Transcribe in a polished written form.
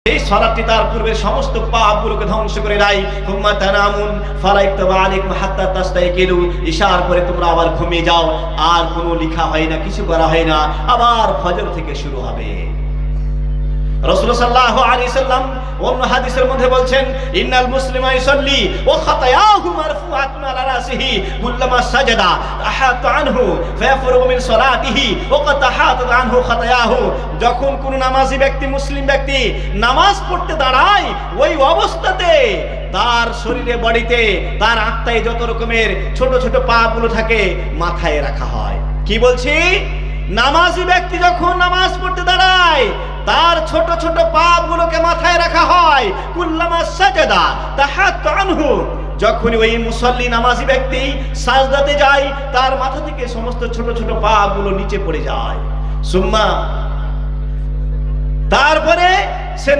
এই সালাতটি তার পূর্বের সমস্ত পাপগুলোকে ধ্বংস করে দেয়। হুম্মা তানামুন ফালা ইকতাবা আলাইকুম হাত্তা তাস্তাইকিলু, ইশার করে তোমরা আবার ঘুমিয়ে যাও, আর কোনো লেখা হয় না, কিছু করা হয় না, আবার ফজর থেকে শুরু হবে। রাসূলুল্লাহ সাল্লাল্লাহু আলাইহি সাল্লাম অন্য হাদিসের মধ্যে বলছেন, ইন্নাল মুসলিমা ইউসাল্লি ওয়া খাতায়াহু মারফুআতুন আলা রাসিহি কুল্লামা সাজাদা তাহাত আনহু ফায়াফরুগু মিন সালাতিহি ওয়া কাদ তাহাত আনহু খাতায়াহু। যখন কোন নামাজি ব্যক্তি, মুসলিম ব্যক্তি নামাজ পড়তে দাঁড়ায়, ওই অবস্থাতে তার শরীরে, বডিতে, তার আত্মায় যত রকমের ছোট ছোট পাপগুলো থাকে মাথায় রাখা হয়। কি বলছি? নামাজি ব্যক্তি যখন নামাজ পড়তে দাঁড়ায়, তার ছোট ছোট পাপগুলোকে মাথায় রাখা হয়। কুল্লামা সাজাদা তাহাত আনহু, যখন ওই মুসল্লি নামাজি ব্যক্তি সাজদাতে যায়, তার মাথা থেকে সমস্ত ছোট ছোট পাপগুলো নিচে পড়ে যায়। সুম্মা, তারপরে সে